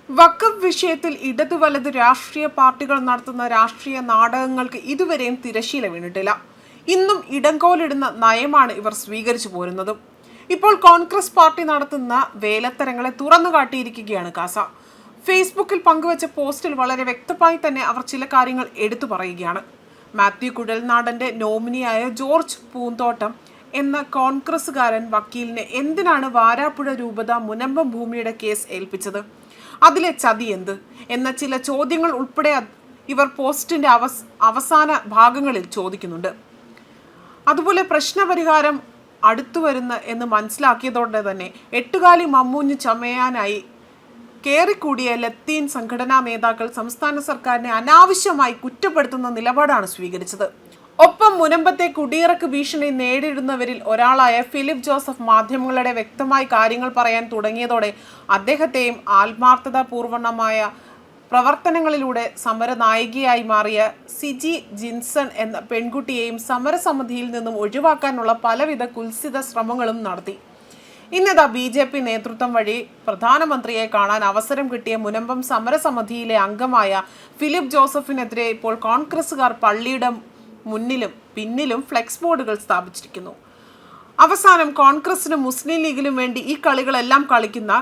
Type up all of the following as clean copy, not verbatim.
വഖഫ് വിഷയത്തിൽ ഇടതു വലത് രാഷ്ട്രീയ പാർട്ടികൾ നടത്തുന്ന രാഷ്ട്രീയ നാടകങ്ങൾക്ക് ഇതുവരെയും തിരശീല വീണിട്ടില്ല. ഇന്നും ഇടങ്കോലിടുന്ന നയമാണ് ഇവർ സ്വീകരിച്ചു പോരുന്നത്. ഇപ്പോൾ കോൺഗ്രസ് പാർട്ടി നടത്തുന്ന വേലത്തരങ്ങളെ തുറന്നു കാട്ടിയിരിക്കുകയാണ് കാസ. ഫേസ്ബുക്കിൽ പങ്കുവച്ച പോസ്റ്റിൽ വളരെ വ്യക്തമായി തന്നെ അവർ ചില കാര്യങ്ങൾ എടുത്തു പറയുകയാണ്. മാത്യു കുഴൽനാടന്റെ നോമിനിയായ ജോർജ് പൂന്തോട്ടം എന്ന കോൺഗ്രസുകാരൻ വക്കീലിനെ എന്തിനാണ് വാരാപ്പുഴ രൂപത മുനമ്പം ഭൂമിയുടെ കേസ് ഏൽപ്പിച്ചത്? അതിലെ ചതി എന്ത് എന്ന ചില ചോദ്യങ്ങൾ ഉൾപ്പെടെ ഇവർ പോസ്റ്റിന്റെ അവസാന ഭാഗങ്ങളിൽ ചോദിക്കുന്നുണ്ട്. അതുപോലെ പ്രശ്നപരിഹാരം അടുത്തു വരുന്ന എന്ന് മനസ്സിലാക്കിയതോടെ തന്നെ എട്ടുകാലി മമ്മൂഞ്ഞ് ചമയാനായി കയറിക്കൂടിയ ലത്തീൻ സംഘടനാ നേതാക്കൾ സംസ്ഥാന സർക്കാരിനെ അനാവശ്യമായി കുറ്റപ്പെടുത്തുന്ന നിലപാടാണ് സ്വീകരിച്ചത്. ഒപ്പം മുനമ്പത്തെ കുടിയിറക്ക് ഭീഷണി നേരിടുന്നവരിൽ ഒരാളായ ഫിലിപ്പ് ജോസഫ് മാധ്യമങ്ങളുടെ വ്യക്തമായി കാര്യങ്ങൾ പറയാൻ തുടങ്ങിയതോടെ അദ്ദേഹത്തെയും ആത്മാർത്ഥതാപൂർവമായ പ്രവർത്തനങ്ങളിലൂടെ സമരനായികയായി മാറിയ സിജി ജിൻസൺ എന്ന പെൺകുട്ടിയെയും സമരസമിതിയിൽ നിന്നും ഒഴിവാക്കാനുള്ള പലവിധ കുൽസിത ശ്രമങ്ങളും നടത്തി. ഇന്നിതാ BJP നേതൃത്വം വഴി പ്രധാനമന്ത്രിയെ കാണാൻ അവസരം കിട്ടിയ മുനമ്പം സമരസമിതിയിലെ അംഗമായ ഫിലിപ്പ് ജോസഫിനെതിരെ ഇപ്പോൾ കോൺഗ്രസുകാർ പള്ളിയുടെ മുന്നിലും പിന്നിലും ഫ്ലെക്സ് ബോർഡുകൾ സ്ഥാപിച്ചിരിക്കുന്നു. അവസാനം കോൺഗ്രസിനും മുസ്ലിം ലീഗിനും വേണ്ടി ഈ കളികളെല്ലാം കളിക്കുന്ന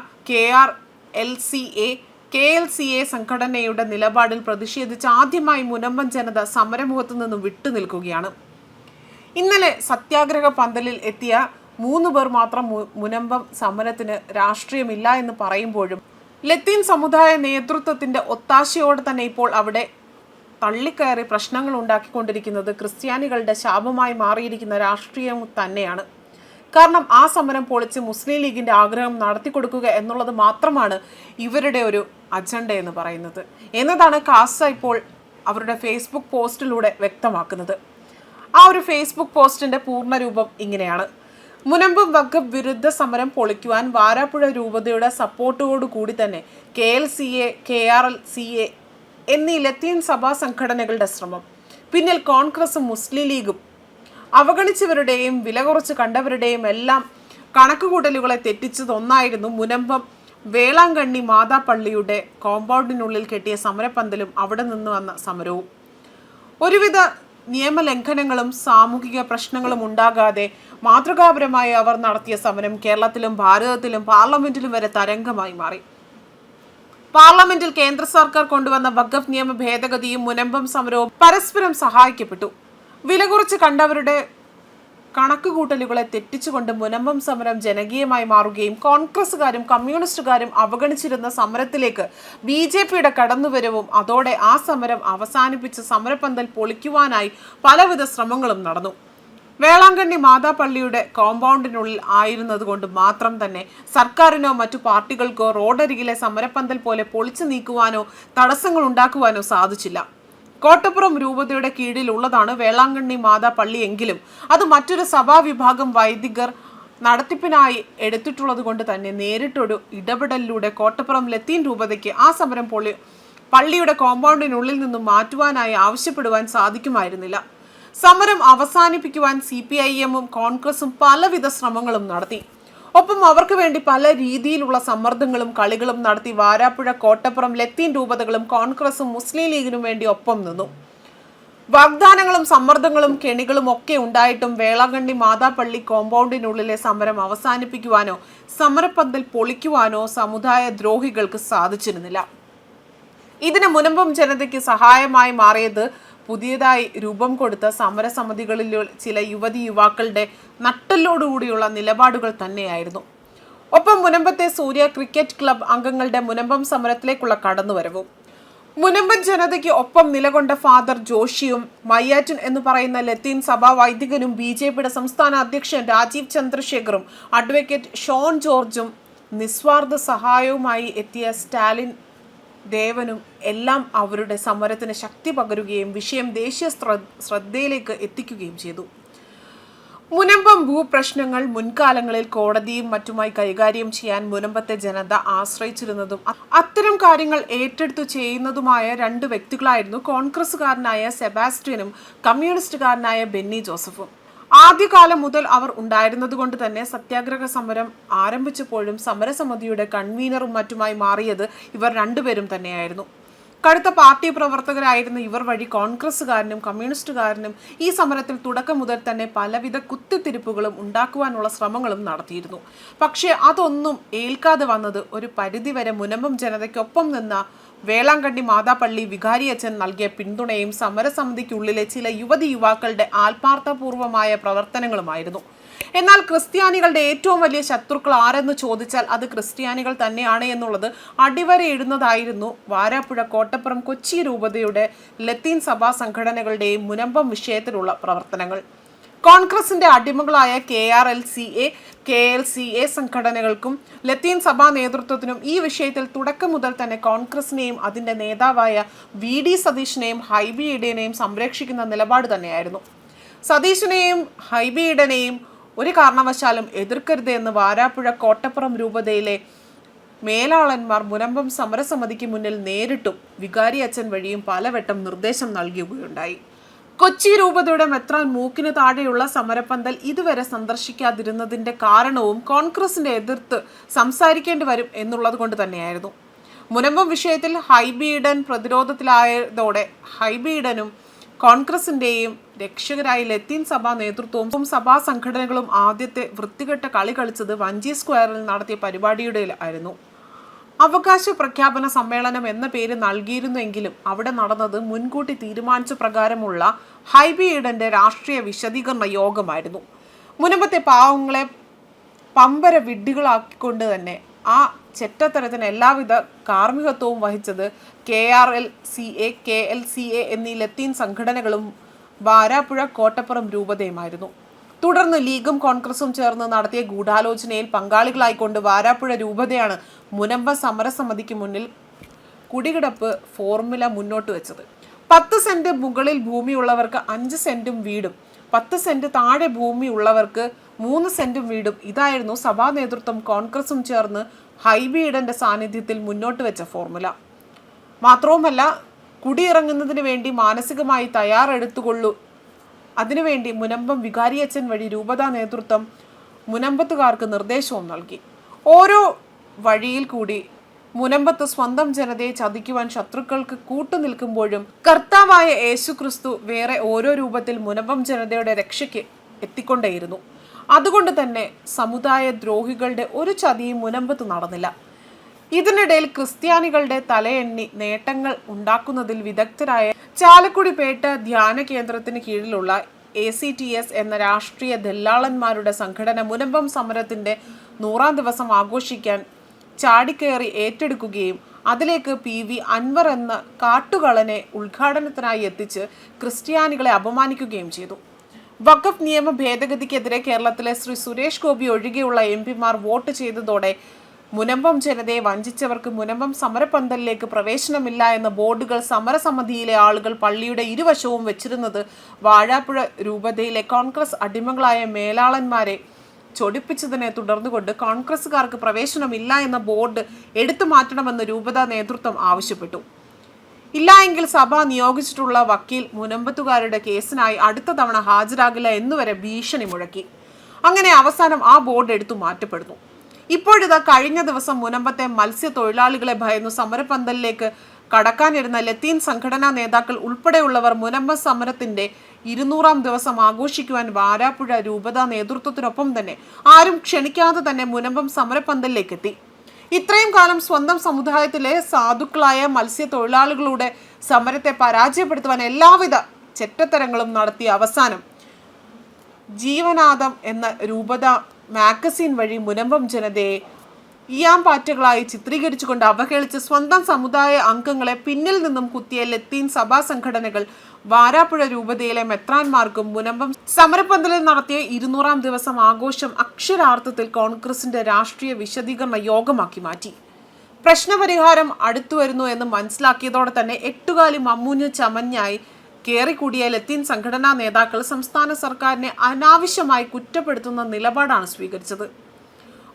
KLCA സംഘടനയുടെ നിലപാടിൽ പ്രതിഷേധിച്ച് ആദ്യമായി മുനമ്പം ജനത സമരമുഖത്തു നിന്നും വിട്ടുനിൽക്കുകയാണ്. ഇന്നലെ സത്യാഗ്രഹ പന്തലിൽ എത്തിയ 3 പേർ മാത്രം മുനമ്പം സമരത്തിന് രാഷ്ട്രീയമില്ല എന്ന് പറയുമ്പോഴും ലത്തീൻ സമുദായ നേതൃത്വത്തിന്റെ ഒത്താശയോടെ തന്നെ ഇപ്പോൾ അവിടെ തള്ളിക്കയറി പ്രശ്നങ്ങൾ ഉണ്ടാക്കിക്കൊണ്ടിരിക്കുന്നത് ക്രിസ്ത്യാനികളുടെ ശാപമായി മാറിയിരിക്കുന്ന രാഷ്ട്രീയം തന്നെയാണ്. കാരണം ആ സമരം പൊളിച്ച് മുസ്ലിം ലീഗിന്റെ ആഗ്രഹം നടത്തിക്കൊടുക്കുക എന്നുള്ളത് മാത്രമാണ് ഇവരുടെ ഒരു അജണ്ട എന്ന് പറയുന്നത് എന്നതാണ് കാസ ഇപ്പോൾ അവരുടെ ഫേസ്ബുക്ക് പോസ്റ്റിലൂടെ വ്യക്തമാക്കുന്നത്. ആ ഒരു ഫേസ്ബുക്ക് പോസ്റ്റിന്റെ പൂർണ്ണരൂപം ഇങ്ങനെയാണ്: മുനമ്പം വഖഫ് വിരുദ്ധ സമരം പൊളിക്കുവാൻ വാരാപ്പുഴ രൂപതയുടെ സപ്പോർട്ടോടുകൂടി തന്നെ KLCA, KRLCA എന്നീ ലത്തീൻ സഭാ സംഘടനകളുടെ ശ്രമം, പിന്നിൽ കോൺഗ്രസും മുസ്ലിം ലീഗും, അവഗണിച്ചവരുടെയും വില കുറച്ച് കണ്ടവരുടെയും എല്ലാം കണക്കുകൂട്ടലുകളെ തെറ്റിച്ചതൊന്നായിരുന്നു മുനമ്പം വേളാങ്കണ്ണി മാതാപള്ളിയുടെ കോമ്പൗണ്ടിനുള്ളിൽ കെട്ടിയ സമരപ്പന്തലും അവിടെ നിന്ന് വന്ന സമരവും. ഒരുവിധ നിയമലംഘനങ്ങളും സാമൂഹിക പ്രശ്നങ്ങളും ഉണ്ടാകാതെ മാതൃകാപരമായി അവർ നടത്തിയ സമരം കേരളത്തിലും ഭാരതത്തിലും പാർലമെന്റിലും വരെ തരംഗമായി മാറി. പാർലമെന്റിൽ കേന്ദ്ര സർക്കാർ കൊണ്ടുവന്ന വഖഫ് നിയമ ഭേദഗതിയും മുനമ്പം സമരവും പരസ്പരം സഹായിക്കപ്പെട്ടു. വില കുറച്ച് കണ്ടവരുടെ കണക്കുകൂട്ടലുകളെ തെറ്റിച്ചുകൊണ്ട് മുനമ്പം സമരം ജനകീയമായി മാറുകയും കോൺഗ്രസുകാരും കമ്മ്യൂണിസ്റ്റുകാരും അവഗണിച്ചിരുന്ന സമരത്തിലേക്ക് BJPയുടെ കടന്നുവരവും അതോടെ ആ സമരം അവസാനിപ്പിച്ച് സമരപ്പന്തൽ പൊളിക്കുവാനായി പലവിധ ശ്രമങ്ങളും നടന്നു. വേളാങ്കണ്ണി മാതാപള്ളിയുടെ കോമ്പൗണ്ടിനുള്ളിൽ ആയിരുന്നതുകൊണ്ട് മാത്രം തന്നെ സർക്കാരിനോ മറ്റു പാർട്ടികൾക്കോ റോഡരികിലെ സമരപ്പന്തൽ പോലെ പൊളിച്ചു നീക്കുവാനോ തടസ്സങ്ങൾ ഉണ്ടാക്കുവാനോ സാധിച്ചില്ല. കോട്ടപ്പുറം രൂപതയുടെ കീഴിലുള്ളതാണ് വേളാങ്കണ്ണി മാതാപള്ളി എങ്കിലും അത് മറ്റൊരു സഭാവിഭാഗം വൈദികർ നടത്തിപ്പിനായി എടുത്തിട്ടുള്ളത് കൊണ്ട് തന്നെ നേരിട്ടൊരു ഇടപെടലിലൂടെ കോട്ടപ്പുറം ലത്തീൻ രൂപതയ്ക്ക് ആ സമരം പള്ളിയുടെ കോമ്പൗണ്ടിനുള്ളിൽ നിന്നും മാറ്റുവാനായി ആവശ്യപ്പെടുവാൻ സാധിക്കുമായിരുന്നില്ല. സമരം അവസാനിപ്പിക്കുവാൻ CPIM-ഉം കോൺഗ്രസും പലവിധ ശ്രമങ്ങളും നടത്തി. ഒപ്പം അവർക്ക് വേണ്ടി പല രീതിയിലുള്ള സമ്മർദ്ദങ്ങളും കളികളും നടത്തി വാരാപ്പുഴ, കോട്ടപ്പുറം ലത്തീൻ രൂപതകളും കോൺഗ്രസും മുസ്ലിം ലീഗിനും വേണ്ടി ഒപ്പം നിന്നു. വാഗ്ദാനങ്ങളും സമ്മർദ്ദങ്ങളും കെണികളും ഒക്കെ ഉണ്ടായിട്ടും വേളാങ്കണ്ണി മാതാപള്ളി കോമ്പൗണ്ടിനുള്ളിലെ സമരം അവസാനിപ്പിക്കുവാനോ സമരപ്പന്തൽ പൊളിക്കുവാനോ സമുദായ ദ്രോഹികൾക്ക് സാധിച്ചിരുന്നില്ല. ഇതിന് മുനമ്പം ജനതയ്ക്ക് സഹായമായി മാറിയത് പുതിയതായി രൂപം കൊടുത്ത സമരസമിതികളിലെ ചില യുവാക്കളുടെ നട്ടലോടുകൂടിയുള്ള നിലപാടുകൾ തന്നെയായിരുന്നു. ഒപ്പം മുനമ്പത്തെ സൂര്യ ക്രിക്കറ്റ് ക്ലബ് അംഗങ്ങളുടെ മുനമ്പം സമരത്തിലേക്കുള്ള കടന്നുവരവും. മുനമ്പൻ ജനതയ്ക്ക് ഒപ്പം നിലകൊണ്ട ഫാദർ ജോഷിയും മയ്യാറ്റൻ എന്ന് പറയുന്ന ലത്തീൻ സഭാ വൈദികനും BJPയുടെ സംസ്ഥാന അധ്യക്ഷൻ രാജീവ് ചന്ദ്രശേഖറും അഡ്വക്കേറ്റ് ഷോൺ ജോർജും നിസ്വാർത്ഥ സഹായവുമായി എത്തിയ സ്റ്റാലിൻ ദേവനും എല്ലാം അവരുടെ സമരത്തിന് ശക്തി പകരുകയും വിഷയം ദേശീയ ശ്രദ്ധയിലേക്ക് എത്തിക്കുകയും ചെയ്തു. മുനമ്പം ഭൂപ്രശ്നങ്ങൾ മുൻകാലങ്ങളിൽ കോടതിയും മറ്റുമായി കൈകാര്യം ചെയ്യാൻ മുനമ്പത്തെ ജനത ആശ്രയിച്ചിരുന്നതും അത്തരം കാര്യങ്ങൾ ഏറ്റെടുത്തു ചെയ്യുന്നതുമായ 2 വ്യക്തികളായിരുന്നു കോൺഗ്രസുകാരനായ സെബാസ്റ്റ്യനും കമ്മ്യൂണിസ്റ്റുകാരനായ ബെന്നി ജോസഫും. ആദ്യകാലം മുതൽ അവർ ഉണ്ടായിരുന്നത് കൊണ്ട് തന്നെ സത്യാഗ്രഹ സമരം ആരംഭിച്ചപ്പോഴും സമരസമിതിയുടെ കൺവീനറും മറ്റുമായി മാറിയത് ഇവർ രണ്ടുപേരും തന്നെയായിരുന്നു. കടുത്ത പാർട്ടി പ്രവർത്തകരായിരുന്ന ഇവർ വഴി കോൺഗ്രസ്സുകാരനും കമ്മ്യൂണിസ്റ്റുകാരനും ഈ സമരത്തിൽ തുടക്കം മുതൽ തന്നെ പലവിധ കുത്തിത്തിരിപ്പുകളും ഉണ്ടാക്കുവാനുള്ള ശ്രമങ്ങളും നടത്തിയിരുന്നു. പക്ഷേ അതൊന്നും ഏൽക്കാതെ വന്നത് ഒരു പരിധിവരെ മുനമ്പം ജനതയ്ക്കൊപ്പം നിന്ന വേളാങ്കണ്ണി മാതാപ്പള്ളി വികാരിയച്ഛൻ നൽകിയ പിന്തുണയും സമരസമിതിക്കുള്ളിലെ ചില യുവാക്കളുടെ ആത്മാർത്ഥപൂർവമായ പ്രവർത്തനങ്ങളുമായിരുന്നു. എന്നാൽ ക്രിസ്ത്യാനികളുടെ ഏറ്റവും വലിയ ശത്രുക്കൾ ആരെന്ന് ചോദിച്ചാൽ അത് ക്രിസ്ത്യാനികൾ തന്നെയാണ് എന്നുള്ളത് അടിവരയിടുന്നതായിരുന്നു വാരാപ്പുഴ, കോട്ടപ്പുറം, കൊച്ചി രൂപതയുടെ ലത്തീൻ സഭാ സംഘടനകളുടെയും മുനമ്പം വിഷയത്തിലുള്ള പ്രവർത്തനങ്ങൾ. കോൺഗ്രസിന്റെ അടിമകളായ KRLCA, KLCA സംഘടനകൾക്കും ലത്തീൻ സഭാ നേതൃത്വത്തിനും ഈ വിഷയത്തിൽ തുടക്കം മുതൽ തന്നെ കോൺഗ്രസിനെയും അതിന്റെ നേതാവായ VD സതീശനെയും ഹൈബി ഈഡനെയും സംരക്ഷിക്കുന്ന നിലപാട് തന്നെയായിരുന്നു. സതീശനെയും ഹൈബി ഈഡനെയും ഒരു കാരണവശാലും എതിർക്കരുത് എന്ന് വാരാപ്പുഴ, കോട്ടപ്പുറം രൂപതയിലെ മേലാളന്മാർ മുനമ്പം സമരസമിതിക്ക് മുന്നിൽ നേരിട്ടും വികാരി അച്ഛൻ വഴിയും പലവട്ടം നിർദ്ദേശം നൽകുകയുണ്ടായി. കൊച്ചി രൂപതയുടെ മെത്രാൻ മൂക്കിന് താഴെയുള്ള സമരപ്പന്തൽ ഇതുവരെ സന്ദർശിക്കാതിരുന്നതിന്റെ കാരണവും കോൺഗ്രസിന്റെ എതിർത്ത് സംസാരിക്കേണ്ടി വരും എന്നുള്ളത് കൊണ്ട് തന്നെയായിരുന്നു. മുനമ്പം വിഷയത്തിൽ ഹൈബി ഈഡൻ പ്രതിരോധത്തിലായതോടെ ഹൈബി ഈഡനും കോൺഗ്രസിന്റെയും രക്ഷകരായ ലത്തീൻ സഭാ നേതൃത്വവും സഭാ സംഘടനകളും ആദ്യത്തെ വൃത്തികെട്ട കളി കളിച്ചത് വഞ്ചി സ്ക്വയറിൽ നടത്തിയ പരിപാടിയുടെ ആയിരുന്നു. അവകാശ പ്രഖ്യാപന സമ്മേളനം എന്ന പേര് നൽകിയിരുന്നെങ്കിലും അവിടെ നടന്നത് മുൻകൂട്ടി തീരുമാനിച്ച പ്രകാരമുള്ള ഹൈബി ഈഡന്റെ രാഷ്ട്രീയ വിശദീകരണ യോഗമായിരുന്നു. മുൻപത്തെ പാവങ്ങളെ പമ്പര വിഡ്ഢികളാക്കിക്കൊണ്ട് തന്നെ ആ ചെറ്റത്തരത്തിന് എല്ലാവിധ കാർമ്മികത്വവും വഹിച്ചത് KRLCA, KLCA എന്നീ ലത്തീൻ സംഘടനകളും വാരാപ്പുഴ, കോട്ടപ്പുറം രൂപതയുമായിരുന്നു. തുടർന്ന് ലീഗും കോൺഗ്രസും ചേർന്ന് നടത്തിയ ഗൂഢാലോചനയിൽ പങ്കാളികളായിക്കൊണ്ട് വാരാപ്പുഴ രൂപതയാണ് മുനമ്പം സമരസമിതിക്ക് മുന്നിൽ കുടികിടപ്പ് ഫോർമുല മുന്നോട്ട് വെച്ചത്. 10 സെന്റ് മുകളിൽ ഭൂമിയുള്ളവർക്ക് 5 സെന്റും വീടും, 10 സെന്റ് താഴെ ഭൂമി ഉള്ളവർക്ക് 3 സെന്റും വീടും. ഇതായിരുന്നു സഭാ നേതൃത്വം കോൺഗ്രസും ചേർന്ന് ഹൈബി ഈഡന്റെ സാന്നിധ്യത്തിൽ മുന്നോട്ട് വെച്ച ഫോർമുല. മാത്രവുമല്ല, കുടിയിറങ്ങുന്നതിന് വേണ്ടി മാനസികമായി തയ്യാറെടുത്തുകൊള്ളൂ. അതിനുവേണ്ടി മുനമ്പം വികാരിയച്ഛൻ വഴി രൂപതാ നേതൃത്വം മുനമ്പത്തുകാർക്ക് നിർദ്ദേശവും നൽകി. ഓരോ വഴിയിൽ കൂടി മുനമ്പത്ത് സ്വന്തം ജനതയെ ചതിക്കുവാൻ ശത്രുക്കൾക്ക് കൂട്ടുനിൽക്കുമ്പോഴും കർത്താവായ യേശുക്രിസ്തു വേറെ ഓരോ രൂപത്തിൽ മുനമ്പം ജനതയുടെ രക്ഷയ്ക്ക് എത്തിക്കൊണ്ടേയിരുന്നു. അതുകൊണ്ട് തന്നെ സമുദായ ദ്രോഹികളുടെ ഒരു ചതിയും മുനമ്പത്ത് നടന്നില്ല. ഇതിനിടയിൽ ക്രിസ്ത്യാനികളുടെ തലയെണ്ണി നേട്ടങ്ങൾ ഉണ്ടാക്കുന്നതിൽ വിദഗ്ധരായ ചാലക്കുടിപേട്ട ധ്യാന കേന്ദ്രത്തിന് കീഴിലുള്ള ACTS എന്ന രാഷ്ട്രീയ ദല്ലാളന്മാരുടെ സംഘടന മുനമ്പം സമരത്തിന്റെ 100ാം ദിവസം ആഘോഷിക്കാൻ ചാടിക്കയറി ഏറ്റെടുക്കുകയും അതിലേക്ക് PV അൻവർ എന്ന കാട്ടുകളനെ ഉദ്ഘാടനത്തിനായി എത്തിച്ച് ക്രിസ്ത്യാനികളെ അപമാനിക്കുകയും ചെയ്തു. വഖഫ് നിയമ ഭേദഗതിക്കെതിരെ കേരളത്തിലെ ശ്രീ സുരേഷ് ഗോപി ഒഴികെയുള്ള MP-മാർ വോട്ട് ചെയ്തതോടെ മുനമ്പം ജനതയെ വഞ്ചിച്ചവർക്ക് മുനമ്പം സമരപന്തലിലേക്ക് പ്രവേശനമില്ല എന്ന ബോർഡുകൾ സമരസമിതിയിലെ ആളുകൾ പള്ളിയുടെ ഇരുവശവും വെച്ചിരുന്നത് വാഴാപ്പുഴ രൂപതയിലെ കോൺഗ്രസ് അടിമകളായ മേലാളന്മാരെ ചൊടിപ്പിച്ചതിനെ തുടർന്നുകൊണ്ട് കോൺഗ്രസുകാർക്ക് പ്രവേശനമില്ല എന്ന ബോർഡ് എടുത്തു മാറ്റണമെന്ന് രൂപതാ നേതൃത്വം ആവശ്യപ്പെട്ടു. ഇല്ല എങ്കിൽ സഭ നിയോഗിച്ചിട്ടുള്ള വക്കീൽ മുനമ്പത്തുകാരുടെ കേസിനായി അടുത്ത തവണ ഹാജരാകില്ല എന്നുവരെ ഭീഷണി മുഴക്കി. അങ്ങനെ അവസാനം ആ ബോർഡ് എടുത്തു മാറ്റപ്പെടുന്നു. ഇപ്പോഴിതാ കഴിഞ്ഞ ദിവസം മുനമ്പത്തെ മത്സ്യത്തൊഴിലാളികളെ ഭയന്നു സമരപന്തലിലേക്ക് കടക്കാനിരുന്ന ലത്തീൻ സംഘടനാ നേതാക്കൾ ഉൾപ്പെടെയുള്ളവർ മുനമ്പം സമരത്തിന്റെ 200ാം ദിവസം ആഘോഷിക്കുവാൻ വാരാപ്പുഴ രൂപതാ നേതൃത്വത്തിനൊപ്പം തന്നെ ആരും ക്ഷണിക്കാതെ തന്നെ മുനമ്പം സമരപന്തലിലേക്ക് എത്തി. ഇത്രയും കാലം സ്വന്തം സമുദായത്തിലെ സാധുക്കളായ മത്സ്യത്തൊഴിലാളികളുടെ സമരത്തെ പരാജയപ്പെടുത്തുവാൻ എല്ലാവിധ ചെറ്റത്തരങ്ങളും നടത്തിയ അവസാനം ജീവനാദം എന്ന രൂപത മാഗസിൻ വഴി മുനമ്പം ജനതയെ ഈയാമ്പാറ്റകളായി ചിത്രീകരിച്ചുകൊണ്ട് അവഹേളിച്ച് സ്വന്തം സമുദായ അംഗങ്ങളെ പിന്നിൽ നിന്നും കുത്തിയ ലത്തീൻ സഭാ സംഘടനകൾ വാരാപ്പുഴ രൂപതയിലെ മെത്രാന്മാർക്കും മുനമ്പം സമരപന്തലിൽ നടത്തിയ 200ാം ദിവസം ആഘോഷം അക്ഷരാർത്ഥത്തിൽ കോൺഗ്രസിന്റെ രാഷ്ട്രീയ വിശദീകരണ യോഗമാക്കി മാറ്റി. പ്രശ്നപരിഹാരം അടുത്തുവരുന്നു എന്ന് മനസ്സിലാക്കിയതോടെ തന്നെ എട്ടുകാലി മമ്മൂഞ്ഞ് ചമഞ്ഞായി കേറിക്കൂടിയ ലത്തീൻ സംഘടനാ നേതാക്കൾ സംസ്ഥാന സർക്കാരിനെ അനാവശ്യമായി കുറ്റപ്പെടുത്തുന്ന നിലപാടാണ് സ്വീകരിച്ചത്.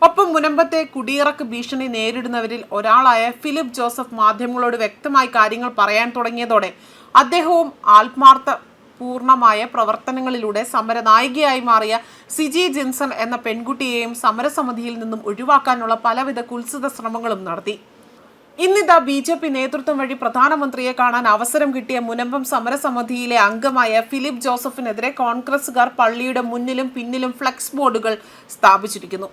ഒപ്പം മുനമ്പത്തെ കുടിയിറക്ക് ഭീഷണി നേരിടുന്നവരിൽ ഒരാളായ ഫിലിപ്പ് ജോസഫ് മാധ്യമങ്ങളോട് വ്യക്തമായി കാര്യങ്ങൾ പറയാൻ തുടങ്ങിയതോടെ അദ്ദേഹവും ആത്മാർത്ഥ പൂർണ്ണമായ പ്രവർത്തനങ്ങളിലൂടെ സമരനായികയായി മാറിയ സിജി ജിൻസൺ എന്ന പെൺകുട്ടിയെയും സമരസമിതിയിൽ നിന്നും ഒഴിവാക്കാനുള്ള പലവിധ കുത്സിത ശ്രമങ്ങളും നടത്തി. ഇന്നിതാ BJP നേതൃത്വം വഴി പ്രധാനമന്ത്രിയെ കാണാൻ അവസരം കിട്ടിയ മുനമ്പം സമരസമിതിയിലെ അംഗമായ ഫിലിപ്പ് ജോസഫിനെതിരെ കോൺഗ്രസുകാർ പള്ളിയുടെ മുന്നിലും പിന്നിലും ഫ്ലെക്സ് ബോർഡുകൾ സ്ഥാപിച്ചിരിക്കുന്നു.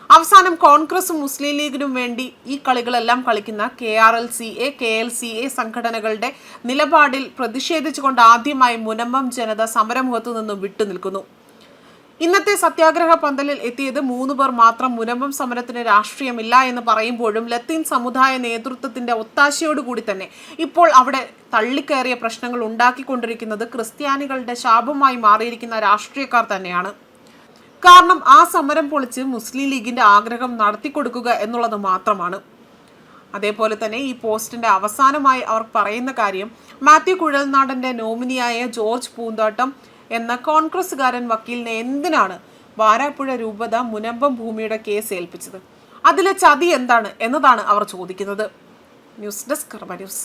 അവസാനം കോൺഗ്രസും മുസ്ലിം ലീഗിനും വേണ്ടി ഈ കളികളെല്ലാം കളിക്കുന്ന KRLCA, KLCA സംഘടനകളുടെ നിലപാടിൽ പ്രതിഷേധിച്ചുകൊണ്ട് ആദ്യമായി മുനമ്പം ജനത സമരമുഖത്തു നിന്നും വിട്ടുനിൽക്കുന്നു. ഇന്നത്തെ സത്യാഗ്രഹ പന്തലിൽ എത്തിയത് 3 പേർ മാത്രം. മുനമ്പം സമരത്തിന് രാഷ്ട്രീയമില്ല എന്ന് പറയുമ്പോഴും ലത്തീൻ സമുദായ നേതൃത്വത്തിന്റെ ഒത്താശയോടുകൂടി തന്നെ ഇപ്പോൾ അവിടെ തള്ളിക്കയറിയ പ്രശ്നങ്ങൾ ഉണ്ടാക്കിക്കൊണ്ടിരിക്കുന്നത് ക്രിസ്ത്യാനികളുടെ ശാപമായി മാറിയിരിക്കുന്ന രാഷ്ട്രീയക്കാർ തന്നെയാണ്. കാരണം ആ സമരം പൊളിച്ച് മുസ്ലിം ലീഗിന്റെ ആഗ്രഹം നടത്തിക്കൊടുക്കുക എന്നുള്ളത് മാത്രമാണ്. അതേപോലെ തന്നെ ഈ പോസ്റ്റിന്റെ അവസാനമായി അവർ പറയുന്ന കാര്യം, മാത്യു കുഴൽനാടന്റെ നോമിനിയായ ജോർജ് പൂന്തോട്ടം എന്ന കോൺഗ്രസുകാരൻ വക്കീലിനെ എന്തിനാണ് വാരാപ്പുഴ രൂപത മുനമ്പം ഭൂമിയുടെ കേസ് ഏൽപ്പിച്ചത്? അതിലെ ചതി എന്താണ് എന്നതാണ് അവർ ചോദിക്കുന്നത്. ന്യൂസ് ഡെസ്ക് കർമ്മ ന്യൂസ്.